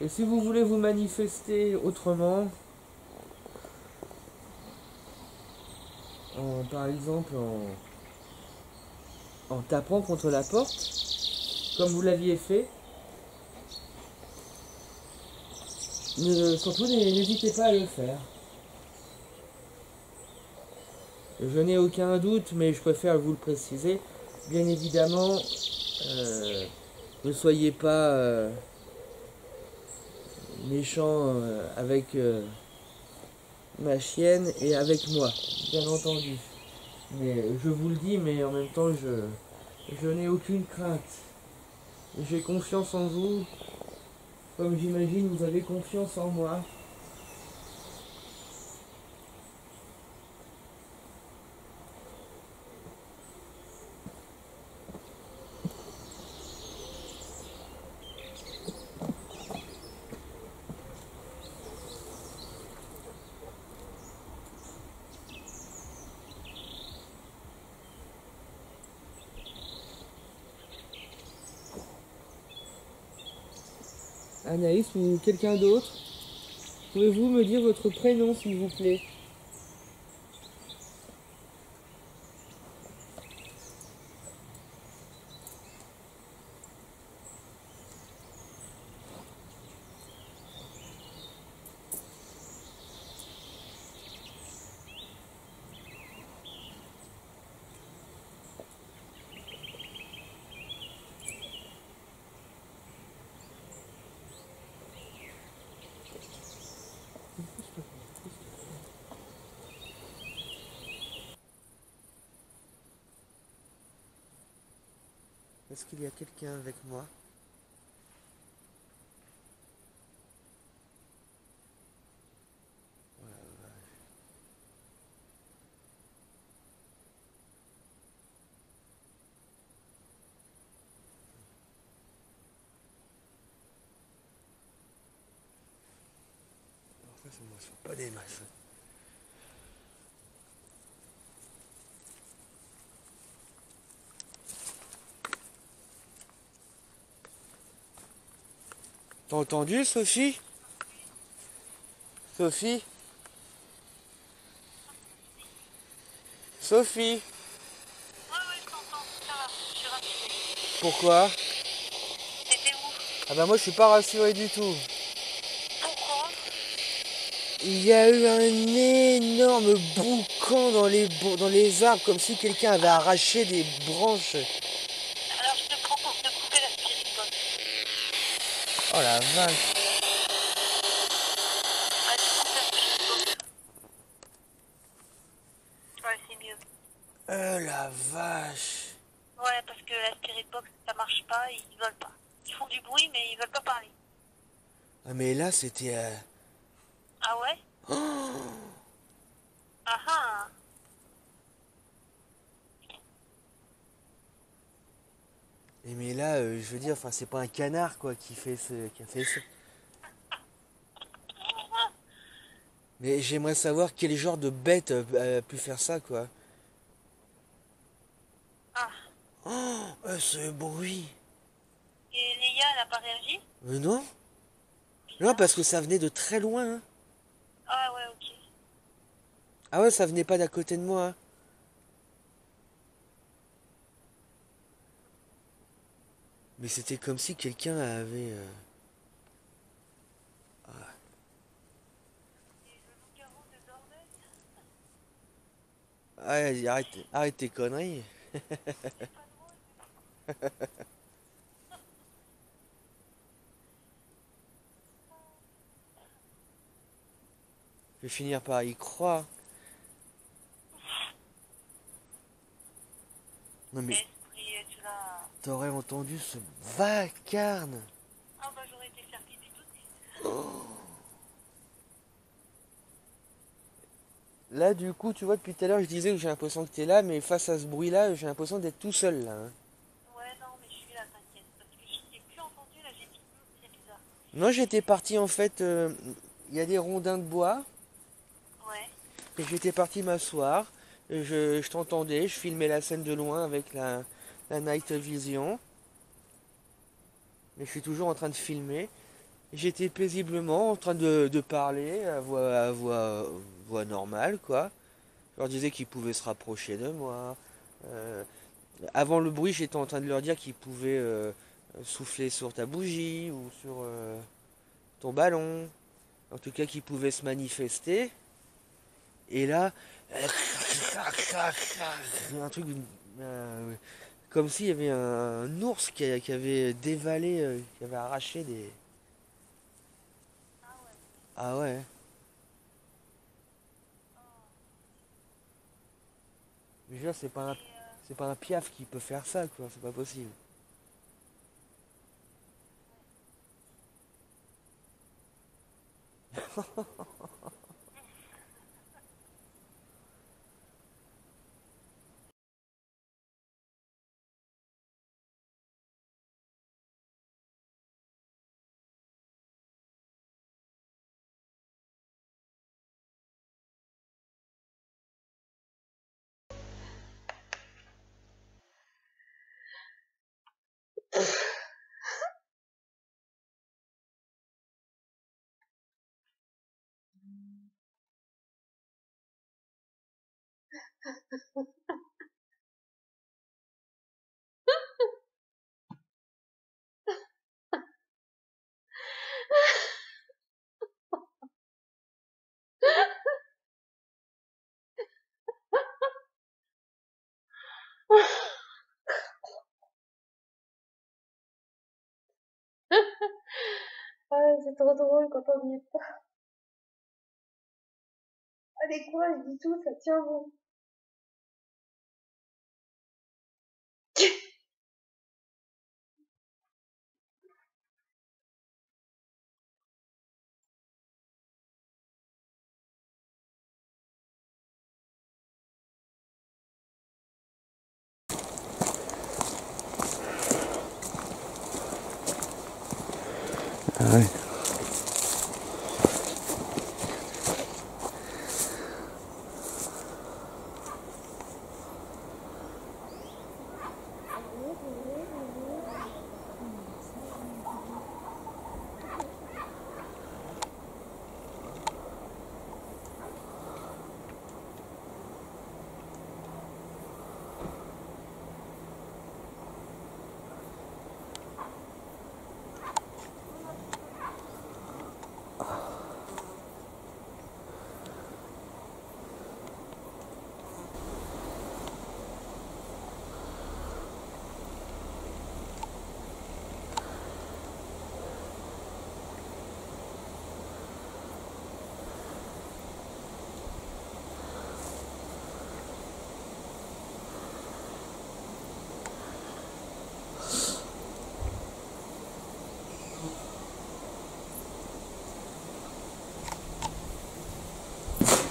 Et si vous voulez vous manifester autrement, par exemple en tapant contre la porte, comme vous l'aviez fait, surtout n'hésitez pas à le faire. Je n'ai aucun doute, mais je préfère vous le préciser. Bien évidemment, ne soyez pas méchant avec ma chienne et avec moi, bien entendu. Mais je vous le dis, mais en même temps, je n'ai aucune crainte. J'ai confiance en vous, comme j'imagine vous avez confiance en moi. Anaïs ou quelqu'un d'autre, pouvez-vous me dire votre prénom s'il vous plaît? Est-ce qu'il y a quelqu'un avec moi? Allez, machin. T'as entendu, Sophie? Sophie? Sophie? Ouais, je t'entends, ça va, je suis rassurée. Pourquoi? T'étais où? Ah bah moi je suis pas rassuré du tout. Pourquoi? Il y a eu un énorme boucan dans les arbres, comme si quelqu'un avait arraché des branches. Alors je te propose de couper la spirit box. Oh la vache. Ah, tu coupes la spirit box. Ouais, c'est mieux. Oh la vache. Ouais, parce que la spirit box, ça marche pas, ils veulent pas. Ils font du bruit, mais ils veulent pas parler. Ah mais là c'était... Ah ouais? Oh. Ah ah. Et mais là, je veux dire, enfin c'est pas un canard quoi qui a fait ça. Mais j'aimerais savoir quel genre de bête a pu faire ça quoi. Ah. Oh, ce bruit. Et Léa, elle a pas réagi? Non? Non, parce que ça venait de très loin. Hein. Ah ouais, ok. Ah ouais, ça venait pas d'à côté de moi. Hein. Mais c'était comme si quelqu'un avait... Et le loup-garou de Dornay? Ah, arrête tes conneries. C'est pas drôle. Je vais finir par y croire. Non mais Esprit, tu l'as... t'aurais entendu ce vacarme. Ah bah j'aurais été faire pipi tout de suite. Là du coup tu vois depuis tout à l'heure je disais que j'ai l'impression que t'es là mais face à ce bruit là j'ai l'impression d'être tout seul là. Hein. Ouais, non, mais je suis là, t'inquiète. Parce que je t'ai plus entendu, là, j'ai dit, c'est bizarre. Non j'étais parti en fait, il y a des rondins de bois Ouais. et j'étais parti m'asseoir. Je t'entendais, je filmais la scène de loin avec la night vision. Mais je suis toujours en train de filmer. J'étais paisiblement en train de parler voix normale, quoi. Je leur disais qu'ils pouvaient se rapprocher de moi. Euh, Avant le bruit, j'étais en train de leur dire qu'ils pouvaient souffler sur ta bougie ou sur ton ballon. En tout cas, qu'ils pouvaient se manifester. Et là, un truc comme s'il y avait un ours qui avait dévalé, qui avait arraché des... Ah ouais. Mais je veux dire, c'est pas un piaf qui peut faire ça, quoi. C'est pas possible. Ah, c'est trop drôle quand on y est pas. Allez, courage, dis tout, ça tient bon. Ah ouais.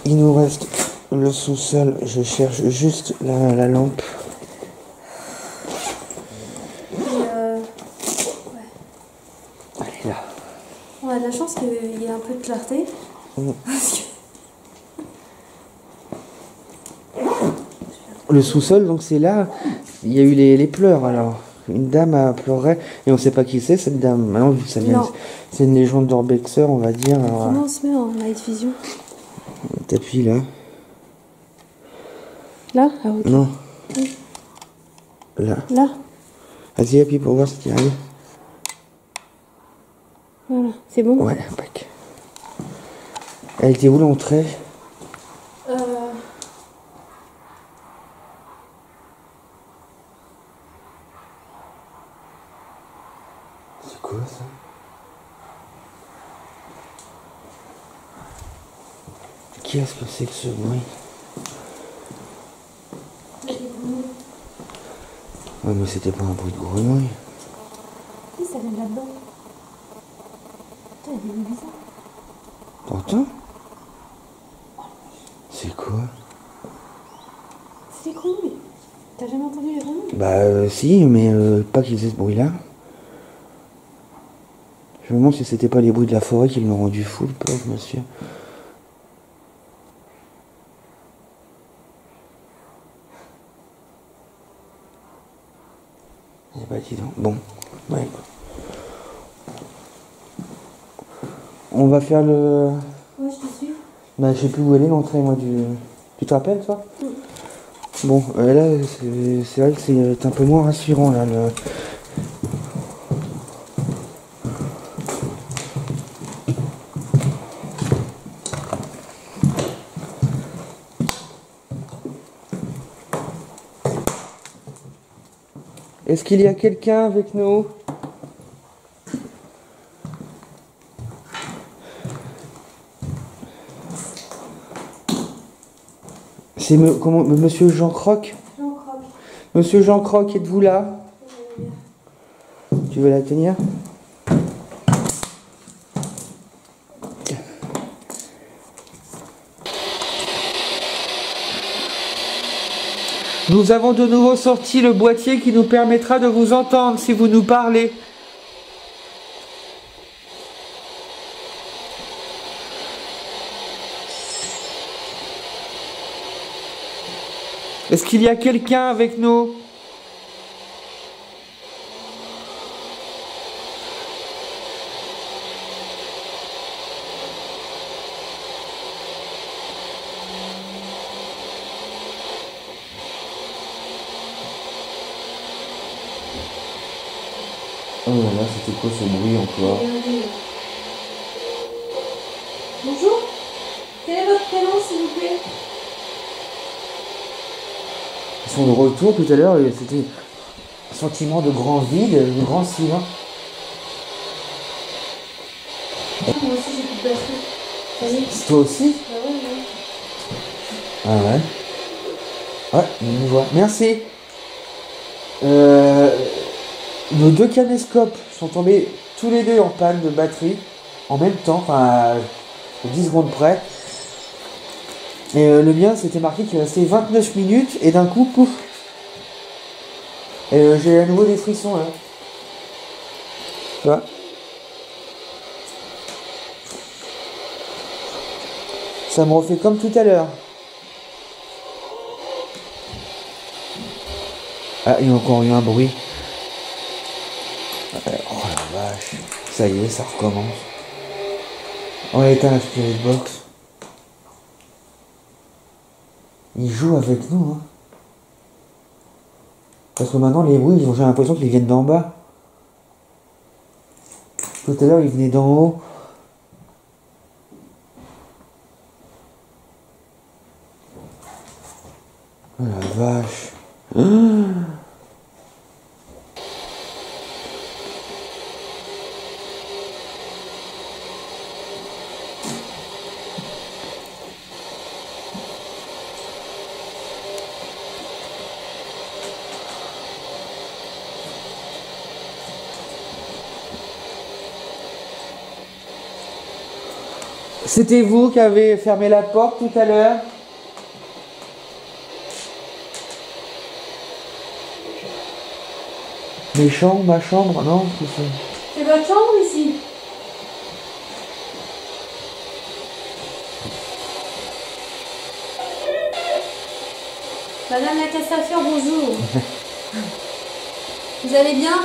Il nous reste le sous-sol. Je cherche juste la lampe. Et Elle est là. on a de la chance qu'il y ait un peu de clarté. Parce que- Le sous-sol, donc c'est là. Il y a eu les pleurs alors. Une dame a pleuré et on sait pas qui c'est cette dame. Maintenant, vu que ça vient, Non. c'est une légende d'Urbexer, on va dire. Alors, Comment on se met en night vision? t'appuies là. Là? Ah ok. Non. Là. Là? Vas-y, appuie pour voir ce qui arrive. Voilà. C'est bon? Ouais, pack. Elle était où l'entrée? C'est quoi ça? Qu'est-ce que c'est que ce bruit? Ouais, mais c'était pas un bruit de grenouille. Si, ça vient de là-dedans. Putain, il y a des bruits bizarres. T'entends? C'est quoi? C'est des grenouilles. T'as jamais entendu les grenouilles? Bah si, mais pas qu'ils aient ce bruit-là. Je me demande si c'était pas les bruits de la forêt qui l'ont rendu fou, le pauvre monsieur. Eh bah dis donc, bon, ouais. On va faire le... Ouais, je te suis. Bah je sais plus où elle est l'entrée moi du... Tu te rappelles toi? Bon, là c'est vrai que c'est un peu moins rassurant là. Est-ce qu'il y a quelqu'un avec nous? C'est Monsieur Jean Croc? Jean Croc. Monsieur Jean Croc, êtes-vous là? Tu veux la tenir? Nous avons de nouveau sorti le boîtier qui nous permettra de vous entendre si vous nous parlez. Est-ce qu'il y a quelqu'un avec nous? Oh là là, c'était quoi ce bruit encore? Bonjour. Quel est votre prénom, s'il vous plaît? Ils sont de retour tout à l'heure et c'était un sentiment de grand vide, de grand silence. Moi aussi, j'ai plus de batterie. Vas-y. C'est toi aussi? Ah ouais, ouais. Ah ouais. Ouais, on nous voit. Merci. Nos deux caméscopes sont tombés tous les deux en panne de batterie en même temps, enfin à 10 secondes près. Et le mien, c'était marqué qu'il restait 29 minutes et d'un coup, pouf. Et j'ai à nouveau des frissons là. Tu vois? Ça me refait comme tout à l'heure. Ah, il y a encore eu un bruit. Oh la vache. Ça y est, ça recommence. On a éteint la spirit box. Ils jouent avec nous, hein. Parce que maintenant, les bruits, j'ai l'impression qu'ils viennent d'en bas. Tout à l'heure, ils venaient d'en haut. Oh la vache. C'était vous qui avez fermé la porte tout à l'heure? Mes chambres, ma chambre, non? C'est votre chambre ici? Madame la Castafiore, bonjour. Vous allez bien?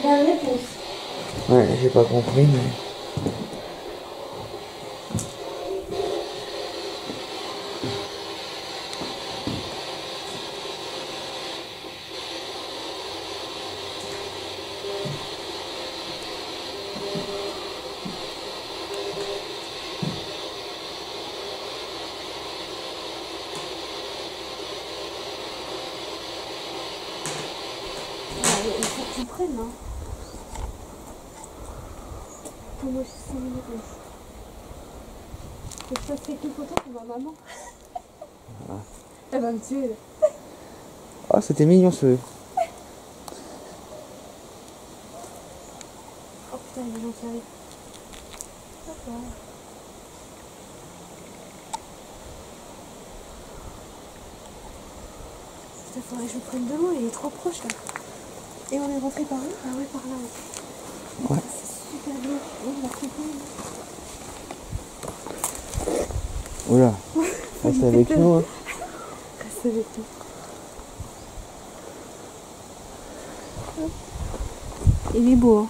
La réponse. Ouais, j'ai pas compris, mais... Il faut que tu prennes, hein. Attends-moi juste 5 minutes. Faut que je fasse quelques photos pour ma maman. Elle va me tuer, là. Ah, c'était mignon ce... Oh putain, les gens qui arrivent. D'accord. Putain, faudrait que je le prenne de loin, il est trop proche là. Et on est rentré par où? Ah ouais, par là. Ouais. C'est super bien. Oh, la photo. Oula, reste avec nous, hein. Reste avec nous. Il est beau, hein.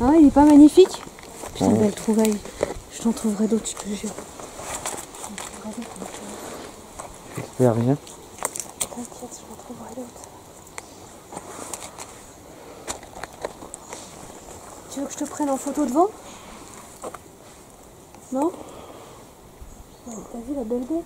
Ah, il est pas magnifique? Putain, belle trouvaille. Je t'en trouverai d'autres, je te jure. J'espère rien. T'inquiète, je m'en trouverai d'autres. Tu veux que je te prenne en photo devant? Non? Oh, t'as vu la belle bête?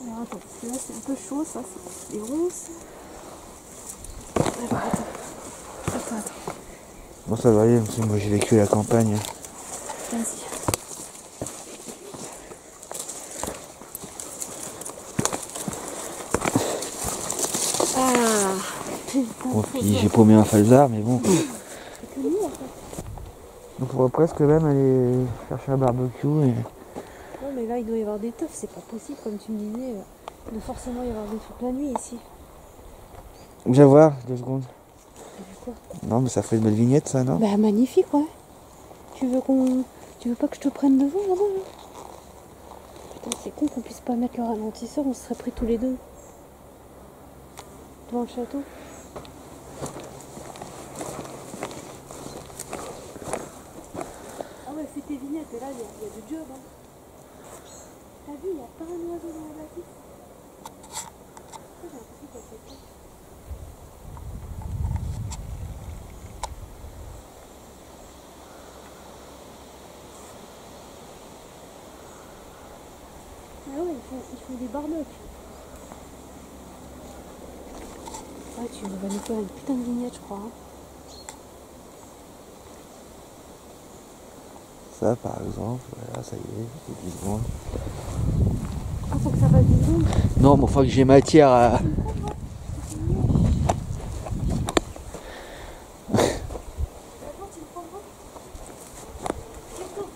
Alors attends, parce que là c'est un peu chaud, ça, c'est des ronces. Alors attends. Bon, ça va aller, parce que moi j'ai vécu à la campagne. Vas-y. Ah, putain. Bon, puis j'ai paumé un falzar, mais bon. Donc on va presque même aller chercher un barbecue et... Non mais là il doit y avoir des teufs, c'est pas possible comme tu me disais. Il doit forcément y avoir des trucs la nuit ici. Viens voir, 2 secondes. T'as vu quoi? Non, mais ça ferait une belle vignette, ça, non? Bah magnifique, ouais. Tu veux pas que je te prenne devant là-bas là? Putain, c'est con qu'on puisse pas mettre le ralentisseur, on se serait pris tous les deux. Devant le château. Ah ouais, fais tes vignettes, et là il y a du job, hein. T'as vu, il y a pas un oiseau dans la bâtisse. J'ai l'impression qu'elle fait tout. Ah ouais, ils font des barbecues. Ouais, tu vas nous faire une putain de vignette, je crois. Hein. Ça, par exemple, voilà, ça y est, c'est 10 secondes. Ah, faut que ça fasse du zoom. Non, mais faut que j'ai matière à... Attends, tu me prendras? Attends,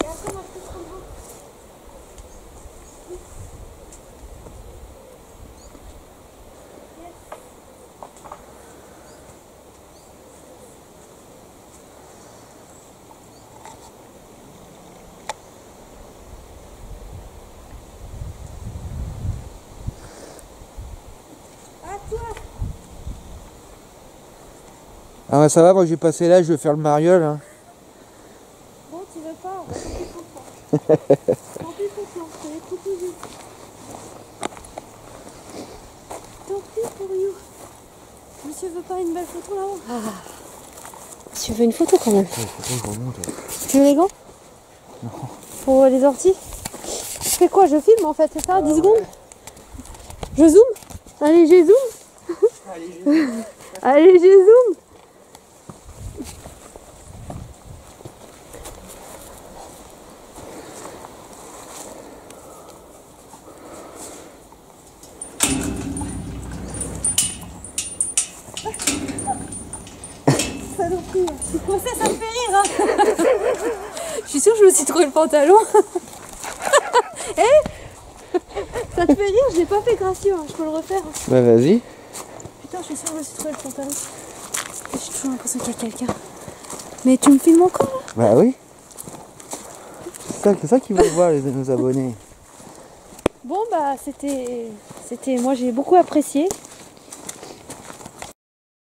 et après, moi, je te prendrai. Ah ouais, ça va, moi je vais passer là, je vais faire le mariole. Hein. Bon, tu veux pas? Tant pis pour toi. Tant pis pour toi, je t'avais proposé. Tant pis pour you. Monsieur veut pas une belle photo là-haut? Ah. Monsieur veut une photo quand même. Tu veux les gants? Non. Pour les orties? Je fais quoi? Je filme en fait, c'est ça? 10 secondes? Je zoome? Allez, j'ai zoom? Allez, j'ai zoom? saloperie. Tu pensais, ça me fait rire, hein. Je suis sûre que je me suis trouvé le pantalon. Eh, ça te fait rire, je l'ai pas fait gracieux, hein. Je peux le refaire. Bah vas-y. Putain, je suis sûre que je me suis trouvé le pantalon. J'ai toujours l'impression qu'il y a quelqu'un. Mais tu me filmes encore là? Bah oui. C'est ça qu'ils veulent voir, nos abonnés. Bon bah c'était. Moi j'ai beaucoup apprécié.